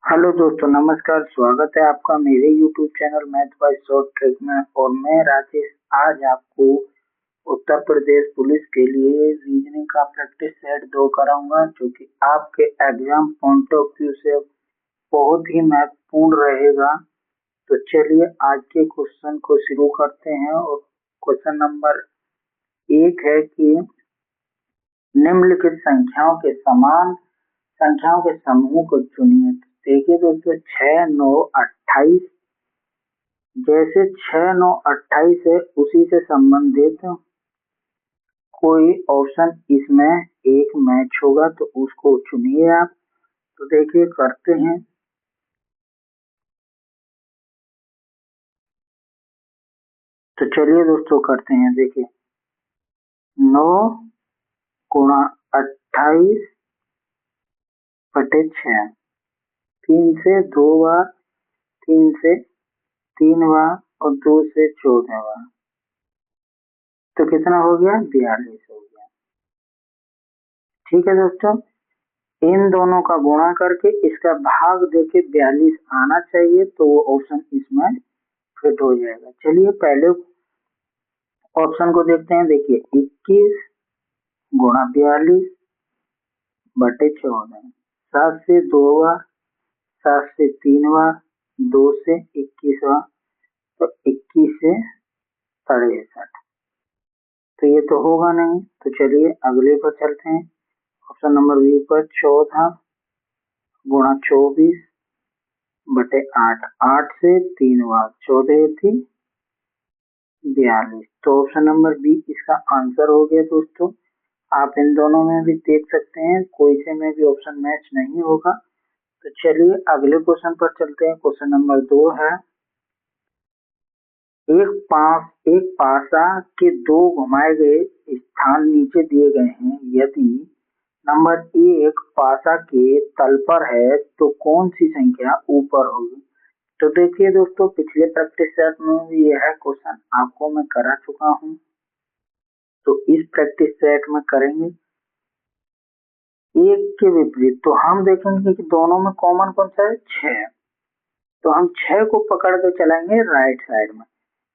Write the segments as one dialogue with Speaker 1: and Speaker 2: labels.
Speaker 1: Hello दोस्तों, नमस्कार। स्वागत है आपका मेरे YouTube channel math bye short trick में। और मैं राजेश आज आपको उत्तर प्रदेश पुलिस के लिए रीजनिंग का प्रैक्टिस सेट 2 कराऊंगा, जो कि आपके एग्जाम पॉइंट ऑफ व्यू से बहुत ही महत्वपूर्ण रहेगा। तो चलिए आज के क्वेश्चन को शुरू करते हैं। और क्वेश्चन नंबर 1 है कि निम्नलिखित संख्याओं के समान संख्याओं के समूह को चुनिए। देखिए दोस्तों, 6, 9, 28, जैसे 6, 9, 28 है उसी से संबंधित कोई ऑप्शन इसमें एक मैच होगा तो उसको चुनिए आप। तो देखिए करते हैं। तो चलिए दोस्तों करते हैं। देखिए 9 गुणा 28 बटे 6, 3 से 2 बार, 3 से 3 बार और 2 से 14 बार, तो कितना हो गया? 42 हो गया। ठीक है दोस्तों, इन दोनों का गुणा करके इसका भाग देके 42 आना चाहिए, तो वो ऑप्शन इसमें फिट हो जाएगा। चलिए पहले ऑप्शन को देखते हैं। देखिए 21 गुणा 42 बटे 14, 7 से 2 बार, 7 से 3 बार, 2 से 21 बार, तो 21 से 63। तो ये तो होगा नहीं, तो चलिए अगले पर चलते हैं। ऑप्शन नंबर बी पर 14 गुणा 24 बटे 8, 8 से 3 बार, 14 थी 42, तो ऑप्शन नंबर बी इसका आंसर हो गया दोस्तों। आप इन दोनों में भी देख सकते हैं, कोई से में भी ऑप्शन मैच नहीं होगा। तो चलिए अगले क्वेश्चन पर चलते हैं। क्वेश्चन नंबर 2 है, एक पासा के 2 घुमाए गए स्थान नीचे दिए गए हैं। यदि नंबर 1 पासा के तल पर है तो कौन सी संख्या ऊपर होगी? तो देखिए दोस्तों, पिछले प्रैक्टिस सेट में भी यह क्वेश्चन आपको मैं करा चुका हूं, तो इस प्रैक्टिस सेट में करेंगे एक के विपरीत। तो हम देखेंगे कि दोनों में कॉमन कौन सा है? 6। तो हम 6 को पकड़ के चलेंगे राइट साइड में।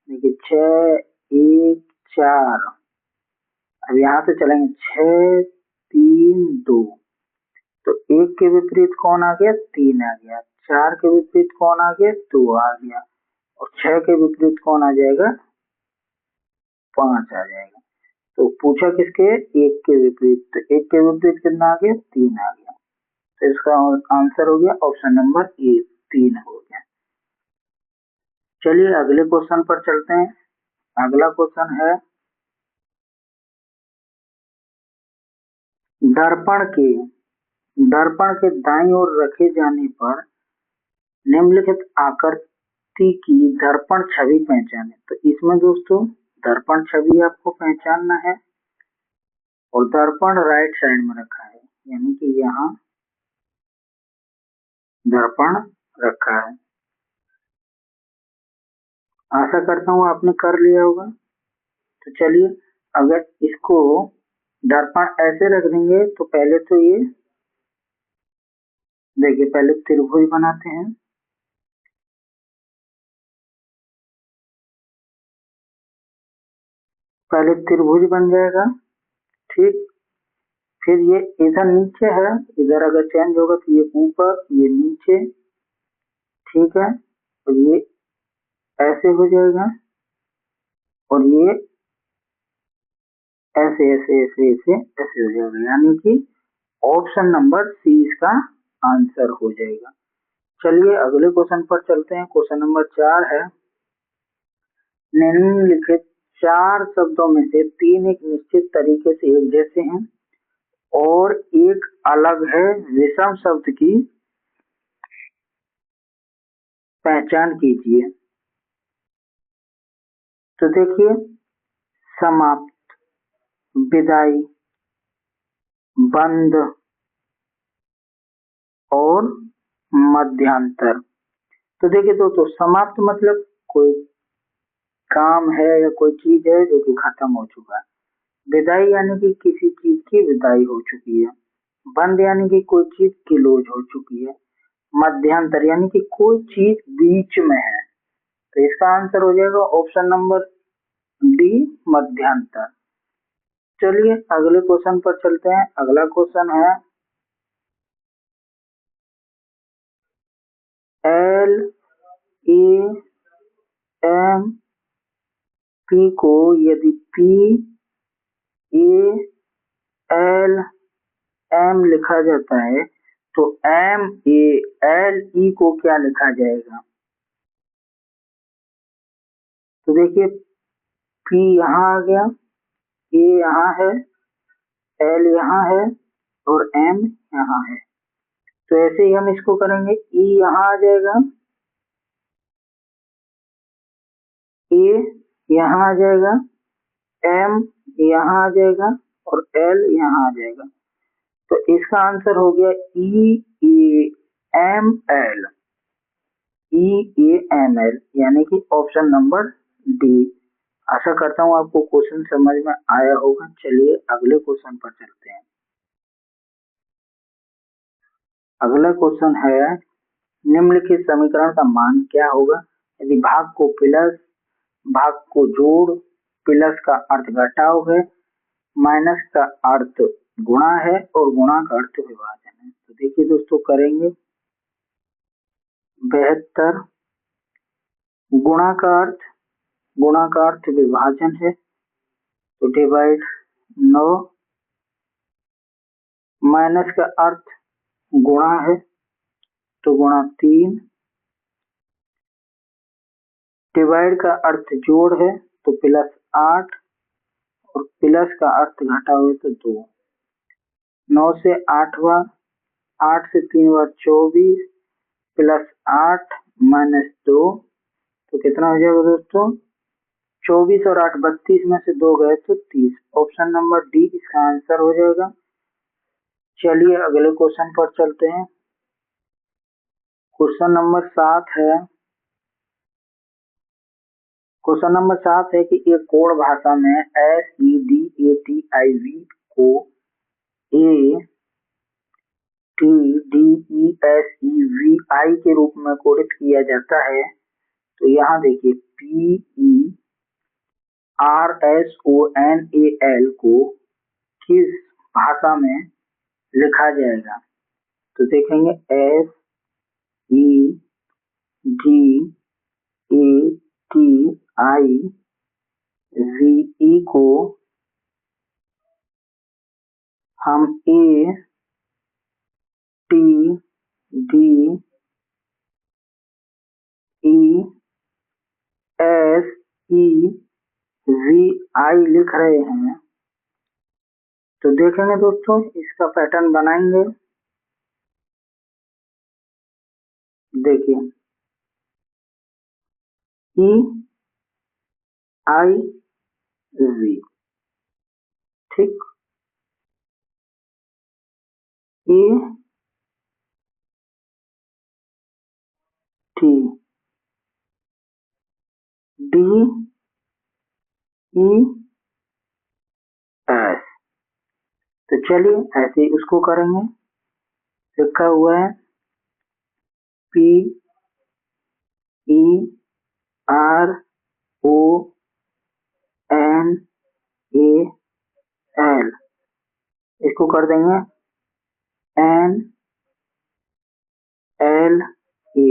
Speaker 1: देखिए 6, 1, 4, अब यहाँ से चलेंगे 6, 3, 2, तो 1 के विपरीत कौन आ गया? 3 आ गया। 4 के विपरीत कौन आ गया? 2 आ गया। और 6 के विपरीत कौन आ जाएगा? 5 आ जाएगा। तो पूछा किसके? 1 के विपरीत, तो 1 के विपरीत कितना आ गया? 3 आ गया। तो इसका आंसर हो गया ऑप्शन नंबर ए, 3 हो गया। चलिए अगले क्वेश्चन पर चलते हैं। अगला क्वेश्चन है, दर्पण के दर्पण के दाईं ओर रखे जाने पर निम्नलिखित आकृति की दर्पण छवि पहचाने। तो इसमें दोस्तों दर्पण छवि आपको पहचानना है और दर्पण राइट साइड में रखा है, यानी कि यहाँ दर्पण रखा है। आशा करता हूँ आपने कर लिया होगा। तो चलिए अगर इसको दर्पण ऐसे रख देंगे तो पहले तो ये देखिए, पहले त्रिभुज बनाते हैं। पहले त्रिभुज बन जाएगा, ठीक। फिर ये इधर नीचे है, इधर अगर चेंज होगा तो ये ऊपर, ये नीचे, ठीक है। और ये ऐसे हो जाएगा और ये ऐसे ऐसे ऐसे ऐसे ऐसे हो जाएगा, यानी कि ऑप्शन नंबर सी इसका आंसर हो जाएगा। चलिए अगले क्वेश्चन पर चलते हैं। क्वेश्चन नंबर 4 है, निम्नलिखित 4 शब्दों में से 3 एक निश्चित तरीके से एक जैसे हैं और एक अलग है। विषम शब्द की पहचान कीजिए। तो देखिए, समाप्त, विदाई, बंद और मध्यांतर। तो देखिए दोस्तों, समाप्त मतलब कोई काम है या कोई चीज है जो कि खत्म हो चुका है। विदाई यानी कि किसी चीज की विदाई हो चुकी है। बंद यानी कि कोई चीज क्लोज हो चुकी है। मध्यांतर यानी कि कोई चीज बीच में है, तो इसका आंसर हो जाएगा ऑप्शन नंबर डी, मध्यांतर। चलिए अगले क्वेश्चन पर चलते हैं। अगला क्वेश्चन है एल ए एम पी को यदि पी ए एल एम लिखा जाता है तो एम ए एल ई को क्या लिखा जाएगा? तो देखिए पी यहाँ आ गया, ए यहाँ है, एल यहाँ है और एम यहाँ है। तो ऐसे ही हम इसको करेंगे, ई यहाँ आ जाएगा, ए यहाँ आ जाएगा, एम यहाँ आ जाएगा और एल यहाँ आ जाएगा। तो इसका आंसर हो गया E A M L, E A M L यानी कि ऑप्शन नंबर डी। आशा करता हूँ आपको क्वेश्चन समझ में आया होगा। चलिए अगले क्वेश्चन पर चलते हैं। अगला क्वेश्चन है निम्नलिखित समीकरण का मान क्या होगा यदि भाग को प्लस, भाग को जोड़, प्लस का अर्थ घटाव है, माइनस का अर्थ गुणा है और गुणा का अर्थ विभाजन है। तो देखिए दोस्तों करेंगे 72, गुणा का अर्थ विभाजन है तो डिवाइड 9, माइनस का अर्थ गुणा है तो गुणा 3, डिवाइड का अर्थ जोड़ है तो प्लस 8 और प्लस का अर्थ घटाव है तो 2। 9 से 8 बार, 8 से 3 बार 24 प्लस 8 माइनस 2 तो कितना हो जाएगा दोस्तों? 24 और 8 32 में से 2 गए तो 30। ऑप्शन नंबर डी इसका आंसर हो जाएगा। चलिए अगले क्वेश्चन पर चलते हैं। क्वेश्चन नंबर 7 है। क्वेश्चन नंबर 7 है कि एक कोड भाषा में SEDATIV को ATDESEVI के रूप में कोडित किया जाता है। तो यहाँ देखिए PERSONAL को किस भाषा में लिखा जाएगा? तो देखेंगे SEDATIVE को हम ATDESEVI लिख रहे हैं। तो देखेंगे दोस्तों इसका पैटर्न बनाएंगे। देखिए EIV, ठीक, ATDES। तो चलिए ऐसे ही उसको करेंगे। लिखा हुआ है PERONAL, इसको कर देंगे NLA।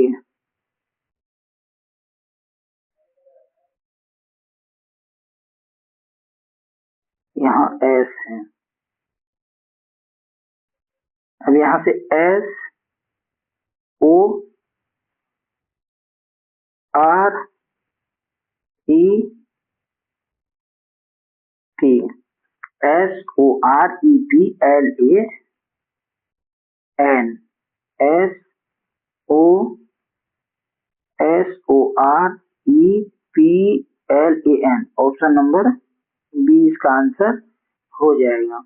Speaker 1: यहाँ S है। अब यहाँ से SOREPLAN, ऑप्शन नंबर बी इसका आंसर हो जाएगा।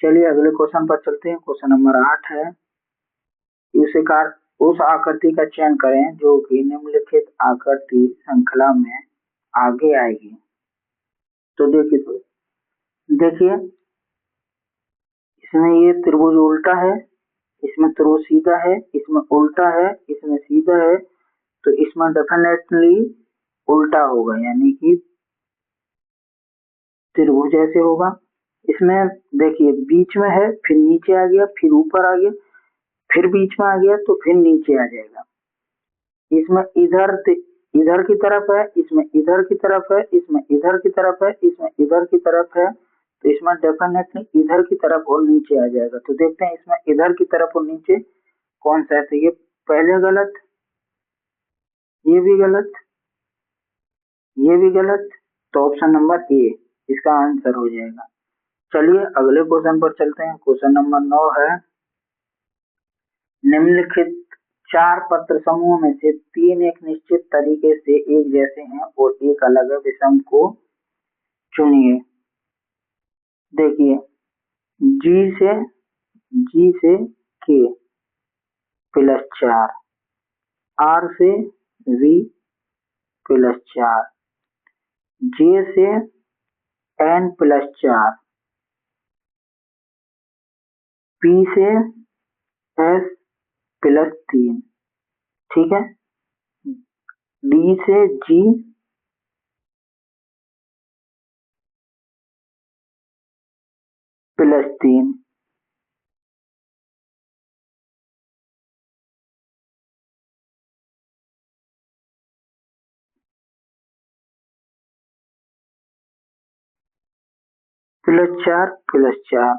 Speaker 1: चलिए अगले क्वेश्चन पर चलते हैं। क्वेश्चन नंबर 8 है। उस आकृति का चयन करें जो कि निम्नलिखित आकृति श्रृंखला में आगे आएगी। तो देखिए इसमें ये त्रिभुज उल्टा है, इसमें थ्रो सीधा है, इसमें उल्टा है, इसमें सीधा है, तो इसमें डेफिनेटली उल्टा होगा, यानी कि त्रिभुज ऐसे होगा। इसमें देखिए बीच में है, फिर नीचे आ गया, फिर ऊपर आ गया, फिर बीच में आ गया, तो फिर नीचे आ जाएगा। इसमें इधर की तरफ है, इसमें इधर की तरफ है, इसमें इधर की तरफ है, इसमें इधर की तरफ है, तो इसमें डेफिनेटली इधर की तरफ और नीचे आ जाएगा। तो देखते हैं इसमें इधर की तरफ और नीचे कौन सा है। तो ये पहले गलत, ये भी गलत, ये भी गलत, तो ऑप्शन नंबर ए इसका आंसर हो जाएगा। चलिए अगले क्वेश्चन पर चलते हैं। क्वेश्चन नंबर 9 है, निम्नलिखित 4 पत्र समूह में से 3 एक निश्चित तरीके से एक जैसे हैं और एक अलग है, विषम को चुनिए। देखिए जी से के +4, आर से वी +4, जे से एन +4, पी से एस +3, ठीक है, डी से जी +3, +4,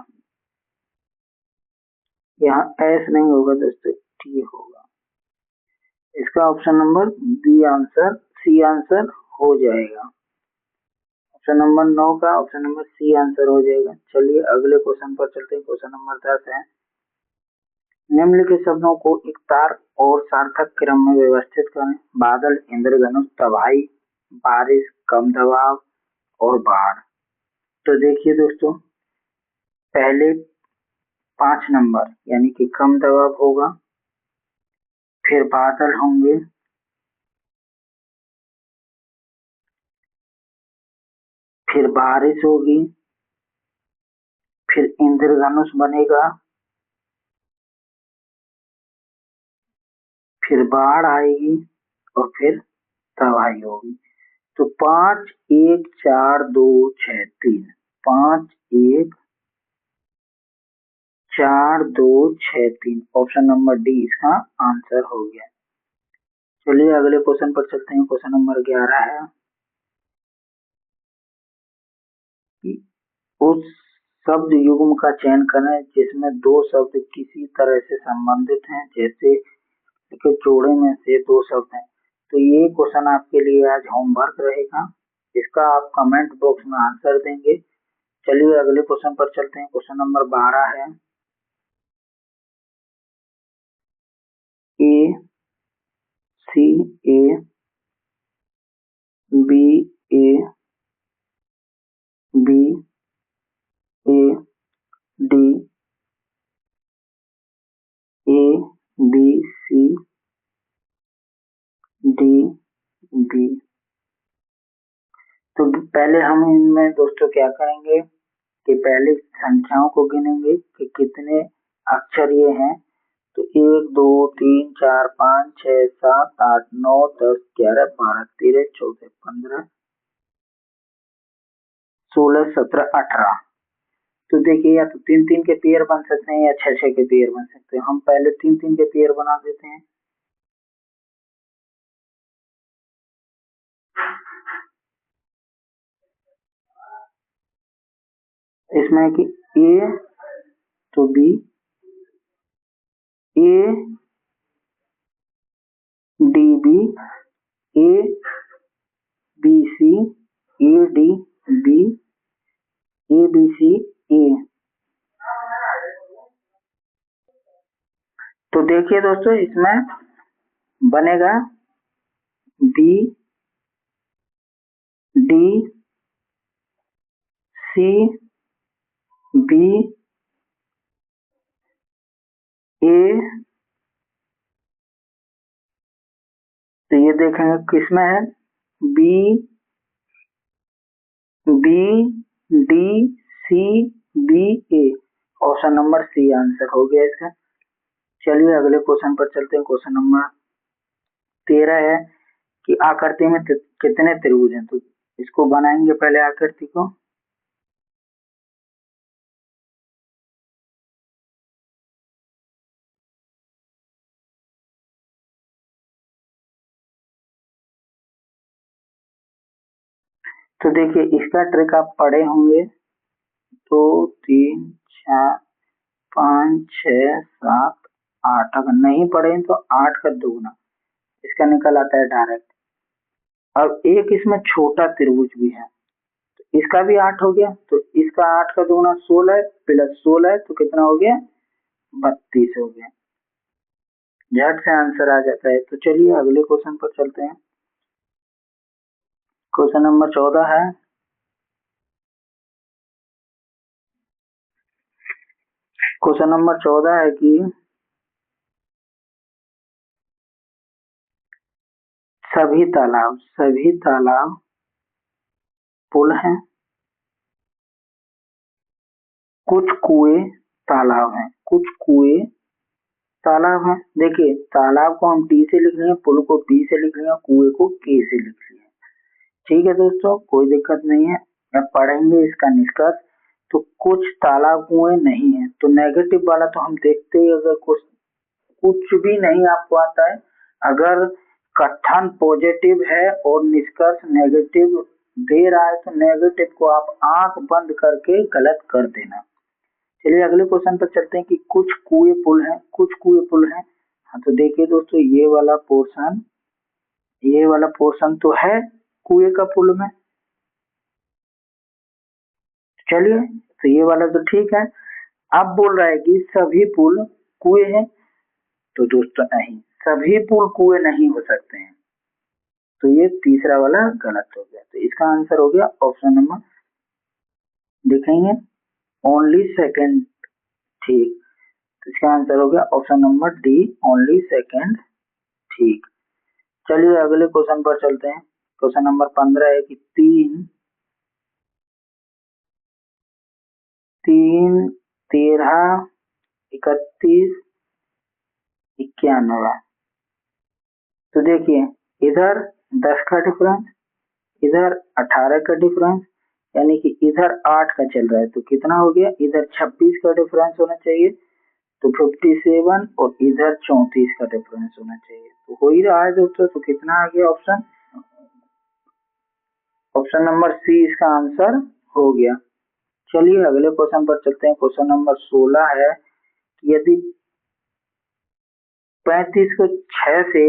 Speaker 1: यहाँ एस नहीं होगा दोस्तों, टी होगा। इसका option number B answer, C answer हो जाएगा। ऑप्शन नंबर 9 का ऑप्शन नंबर सी आंसर हो जाएगा। चलिए अगले क्वेश्चन पर चलते हैं। क्वेश्चन नंबर 10 है, निम्नलिखित शब्दों को एक तार और सार्थक क्रम में व्यवस्थित करें। बादल, इंद्रधनुष, तबाही, बारिश, कम दबाव और बाढ़। तो देखिए दोस्तों, पहले 5 नंबर यानी कि कम दबाव होगा, फिर बादल होंगे, फिर बारिश होगी, फिर इंद्रधनुष बनेगा, फिर बाढ़ आएगी और फिर तबाही होगी। तो 5 1 4 2 6 3, 5 1 4 2 6 3, ऑप्शन नंबर डी इसका आंसर हो गया। चलिए अगले क्वेश्चन पर चलते हैं। क्वेश्चन नंबर 11 है कि उस शब्द युग्म का चयन करें जिसमें 2 शब्द किसी तरह से संबंधित हैं, जैसे के जोड़े में से 2 शब्द हैं। तो ये क्वेश्चन आपके लिए आज होमवर्क रहेगा, इसका आप कमेंट बॉक्स में आंसर देंगे। चलिए अगले क्वेश्चन पर चलते हैं। क्वेश्चन नंबर 12 है, A C A B A B A D A B C D B. तो पहले हम इनमें दोस्तों क्या करेंगे कि पहले संख्याओं को गिनेंगे कि कितने अक्षर ये हैं। तो 1 2 3 4 5 6 7 8 9 10 11 12 13 14 15 16 17 18। तो देखिए या तो 3 3 के पेयर बन सकते हैं या 6 6 के पेयर बन सकते हैं। हम पहले 3 3 के पेयर बना देते हैं। इसमें कि ए तो B, A D B, A B C, A D B, A B C A. तो देखिए दोस्तों, इसमें बनेगा B D C B A. तो ये देखेंगे किसमें है, B B D C B A, option number C answer हो गया इसका। चलिए अगले क्वेश्चन पर चलते हैं। क्वेश्चन नंबर 13 है कि आकृति में कितने त्रिभुज हैं। तो इसको बनाएंगे पहले आकृति को। तो देखिए इसका ट्रिक आप पढ़े होंगे। 2 3 4 5 6 7 8। अगर नहीं पढ़े तो 8 का दुगना इसका निकल आता है डायरेक्ट। अब एक इसमें छोटा त्रिभुज भी है, तो इसका भी 8 हो गया। तो इसका 8 का दुगना 16 प्लस 16 तो कितना हो गया, 32 हो गया। झट से आंसर आ जाता है। तो चलिए अगले क्वेश्चन पर चलते हैं। क्वेश्चन नंबर 14 है। क्वेश्चन नंबर 14 है कि सभी तालाब पुल हैं, कुछ कुएं तालाब हैं। देखिए तालाब को हम टी से लिख लिए, पुल को पी से लिख लिया, कुएं को के से लिख लिया। ठीक है दोस्तों, कोई दिक्कत नहीं है। अब पढ़ेंगे इसका निष्कर्ष। तो कुछ तालाब कुएं नहीं है, तो नेगेटिव वाला तो हम देखते ही, अगर कुछ भी नहीं आपको आता है, अगर कथन पॉजिटिव है और निष्कर्ष नेगेटिव दे रहा है तो नेगेटिव को आप आंख बंद करके गलत कर देना। चलिए अगले क्वेश्चन पर चलते हैं कि कुछ कुएं पुल हैं। हाँ तो देखिए दोस्तों ये वाला पोर्शन तो है कुएं का पुल में। चलिए तो ये वाला तो ठीक है। अब बोल रहा है कि सभी पुल कुएं हैं, तो दोस्तों नहीं, सभी पुल कुएं नहीं हो सकते हैं। तो ये तीसरा वाला गलत हो गया। तो इसका आंसर हो गया ऑप्शन नंबर, देखेंगे ओनली सेकंड। ठीक, तो इसका आंसर हो गया option number D, only second. ठीक, चलिए अगले क्वेश्चन पर चलते हैं। क्वेश्चन नंबर 15 है कि 3 13 31 91। तो देखिए इधर 10 का डिफरेंस, इधर 18 का डिफरेंस, यानी कि इधर 8 का चल रहा है। तो कितना हो गया, इधर 26 का डिफरेंस होना चाहिए, तो 57, और इधर 34 का डिफरेंस होना चाहिए। तो हो ही रहा है दोस्तों। तो कितना आ गया ऑप्शन नंबर सी इसका आंसर हो गया। चलिए अगले क्वेश्चन पर चलते हैं। क्वेश्चन नंबर 16 है कि यदि 35 को 6 से,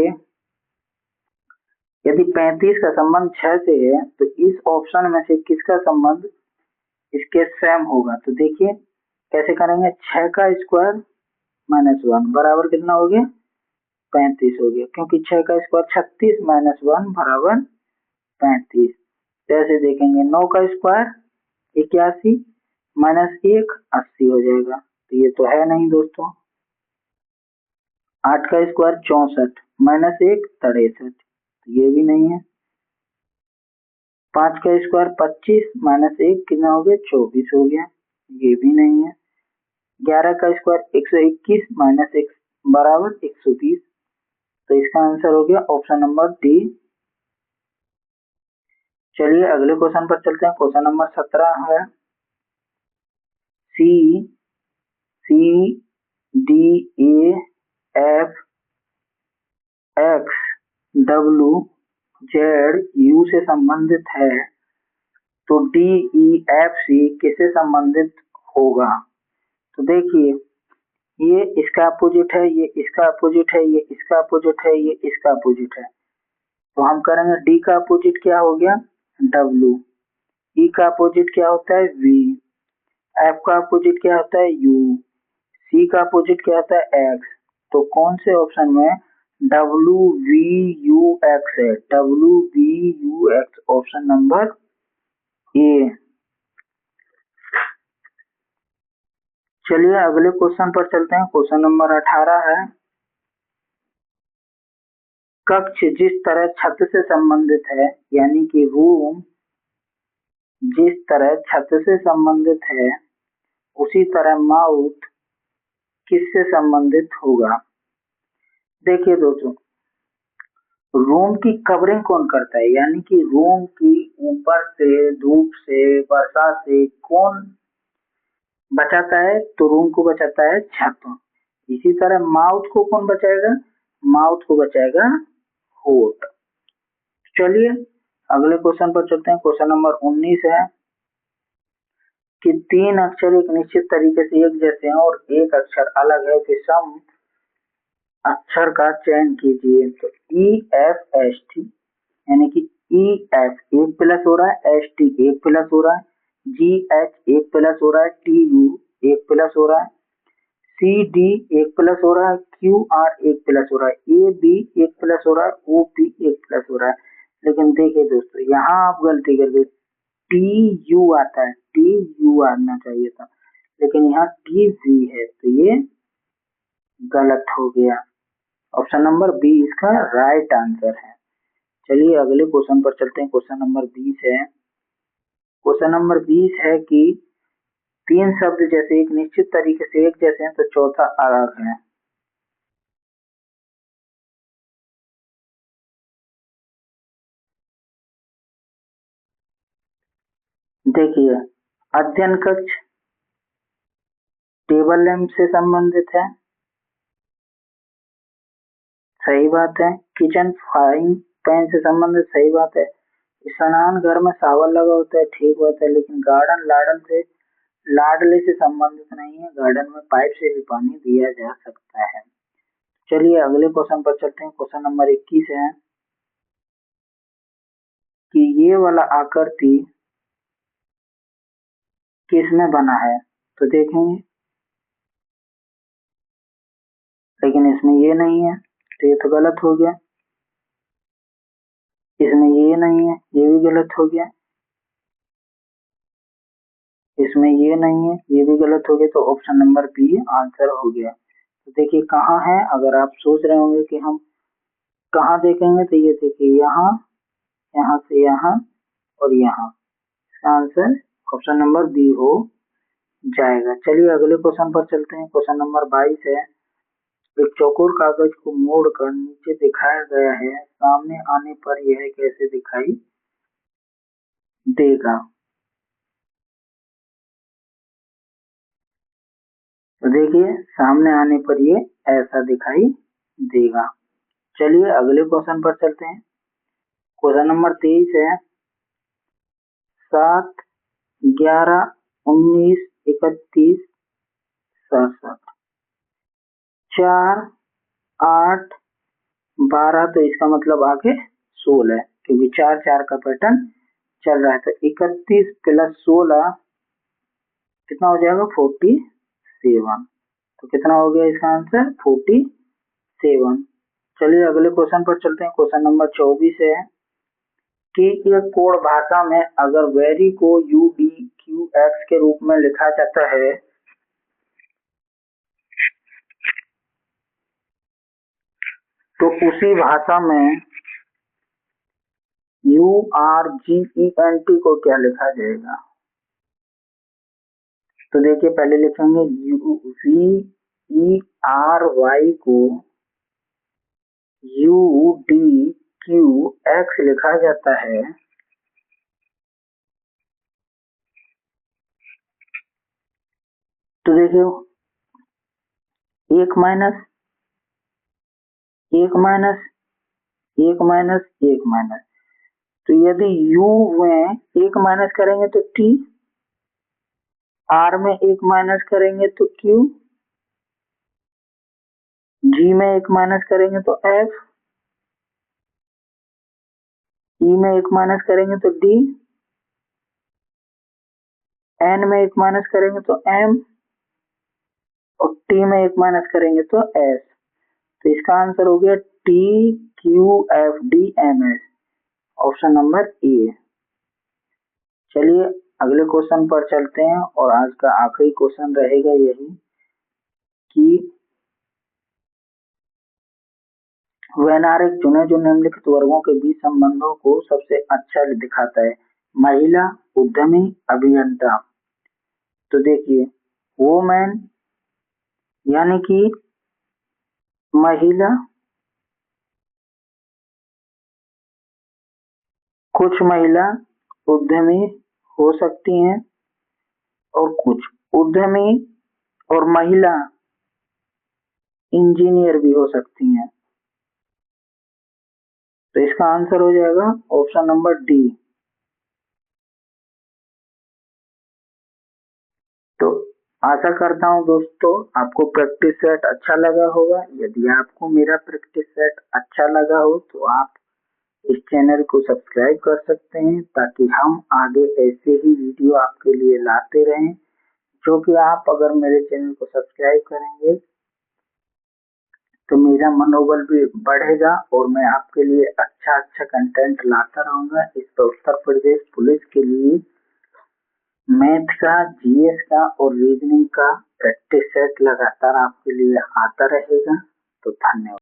Speaker 1: यदि 35 का संबंध 6 से है तो इस ऑप्शन में से किसका संबंध इसके सेम होगा। तो देखिए कैसे करेंगे, 6 का स्क्वायर माइनस 1 बराबर कितना हो गया, 35 हो गया, क्योंकि 6 का स्क्वायर 36 माइनस 1 बराबर 35। जैसे देखेंगे 9 का स्क्वायर 81 माइनस 1 80 हो जाएगा। तो ये तो है नहीं दोस्तों। 8 का स्क्वायर 64 माइनस 1 63, ये भी नहीं है। 5 का स्क्वायर 25 माइनस 1 कितना हो गया, 24 हो गया, ये भी नहीं है। 11 का स्क्वायर 121 माइनस 1 बराबर 120। तो इसका आंसर हो गया ऑप्शन नंबर डी। चलिए अगले क्वेश्चन पर चलते हैं। क्वेश्चन नंबर 17 है C C D A F X W Z U से संबंधित है, तो डी ई एफ सी किससे संबंधित होगा। तो देखिए ये इसका अपोजिट है, ये इसका अपोजिट है, ये इसका अपोजिट है, ये इसका अपोजिट है। तो हम करेंगे डी का अपोजिट क्या हो गया, डब्ल्यू। ई का अपोजिट क्या होता है, वी। एफ का अपोजिट क्या होता है, यू। सी का अपोजिट क्या होता है, एक्स। तो कौन से ऑप्शन में डब्ल्यू वी यू एक्स है, W we you x, option number A. चलिए अगले क्वेश्चन पर चलते हैं। क्वेश्चन नंबर 18 है कक्ष जिस तरह छत से संबंधित है, यानी कि रूम जिस तरह छत से संबंधित है उसी तरह माउथ किससे संबंधित होगा। देखिए दोस्तों, रूम की कवरिंग कौन करता है, यानी कि रूम की ऊपर से, धूप से, बरसात से कौन बचाता है, तो रूम को बचाता है छत। इसी तरह माउथ को कौन बचाएगा, माउथ को बचाएगा होठ। चलिए अगले क्वेश्चन पर चलते हैं। क्वेश्चन नंबर 19 है कि 3 अक्षर एक निश्चित तरीके से एक जैसे हैं और एक अक्षर अलग है, फिर सम अक्षर का चयन कीजिए। तो EFST, यानी कि EF एक प्लस हो रहा है, ST एक प्लस हो रहा है, GH एक प्लस हो रहा है, TU एक प्लस हो रहा है, CD एक प्लस हो रहा है, QR एक प्लस हो रहा है, AB एक प्लस हो रहा है, OP एक प्लस हो रहा है। लेकिन देखिए दोस्तों, यहाँ आप गलती कर गए, TU आता है, TU आना चाहिए था, लेकिन यहाँ TV है, तो ये गलत हो गया। ऑप्शन नंबर बी इसका राइट आंसर है। चलिए अगले क्वेश्चन पर चलते हैं। क्वेश्चन नंबर 20 है। क्वेश्चन नंबर 20 है कि 3 शब्द जैसे एक निश्चित तरीके से एक जैसे हैं, तो चौथा अलग है। देखिए, अध्ययन कक्ष टेबल लैंप से संबंधित है, सही बात है। किचन फ्राइंग पैन से संबंधित, सही बात है। स्नान घर में शावर लगा होता है, ठीक बात है। लेकिन गार्डन लाडले से संबंधित नहीं है, गार्डन में पाइप से भी पानी दिया जा सकता है। चलिए अगले क्वेश्चन पर चलते हैं। क्वेश्चन नंबर 21 है कि ये वाला आकृति किसमें बना है, तो देखेंगे, लेकिन इसमें ये नहीं है, तो ये तो गलत हो गया। इसमें ये नहीं है, ये भी गलत हो गया। इसमें ये नहीं है, ये भी गलत हो गया। तो ऑप्शन नंबर बी आंसर हो गया। तो देखिए कहाँ है, अगर आप सोच रहे होंगे कि हम कहाँ देखेंगे, तो ये देखिए यहाँ, यहाँ से यहाँ और यहाँ, आंसर ऑप्शन नंबर बी हो जाएगा। चलिए अगले क्वेश्चन पर चलते हैं। क्वेश्चन नंबर 22 है। एक चौकोर कागज को मोड़कर नीचे दिखाया गया है, सामने आने पर यह कैसे दिखाई देगा। तो देखिए सामने आने पर ये ऐसा दिखाई देगा। चलिए अगले क्वेश्चन पर चलते हैं। क्वेश्चन नंबर 23 है। 7, 11, 19, 31, 67, 4, 8, 12, तो इसका मतलब आगे 16 है, क्योंकि 4 4 का पैटर्न चल रहा है। तो 31 प्लस 16 कितना हो जाएगा, 47। तो कितना हो गया इसका आंसर, 47। चलिए अगले क्वेश्चन पर चलते हैं। क्वेश्चन नंबर 24 है कि एक कोड भाषा में अगर वेरी को UDQX के रूप में लिखा जाता है, तो उसी भाषा में URGENT को क्या लिखा जाएगा। तो देखिए पहले लिखेंगे VERY को UDQX लिखा जाता है। तो देखिए 1 माइनस 1 माइनस 1 माइनस 1 माइनस, तो यदि U में 1 माइनस करेंगे तो T, R में 1 माइनस करेंगे तो Q, G में 1 माइनस करेंगे तो F, E में 1 माइनस करेंगे तो D, N में 1 माइनस करेंगे तो M और T में 1 माइनस करेंगे तो S। तो इसका आंसर हो गया TQFDMS, ऑप्शन नंबर ए। चलिए अगले क्वेश्चन पर चलते हैं और आज का आखिरी क्वेश्चन रहेगा यही कि वेनारिक चुने जो निम्नलिखित वर्गों के बीच संबंधों को सबसे अच्छा दिखाता है, महिला, उद्यमी, अभियंता। तो देखिए वोमेन यानी कि महिला, कुछ महिला उद्यमी हो सकती हैं और कुछ उद्यमी और महिला इंजीनियर भी हो सकती हैं। तो इसका आंसर हो जाएगा ऑप्शन नंबर डी। तो आशा करता हूँ दोस्तों आपको प्रैक्टिस सेट अच्छा लगा होगा। यदि आपको मेरा प्रैक्टिस सेट अच्छा लगा हो तो आप इस चैनल को सब्सक्राइब कर सकते हैं ताकि हम आगे ऐसे ही वीडियो आपके लिए लाते रहें। जो कि आप अगर मेरे चैनल को सब्सक्राइब करेंगे तो मेरा मनोबल भी बढ़ेगा और मैं आपके लिए अच्छा कंटेंट लाता रहूंगा। इस पर उत्तर प्रदेश पुलिस के लिए मैथ का, जीएस का और रीजनिंग का प्रैक्टिस सेट लगातार आपके लिए आता रहेगा। तो धन्यवाद।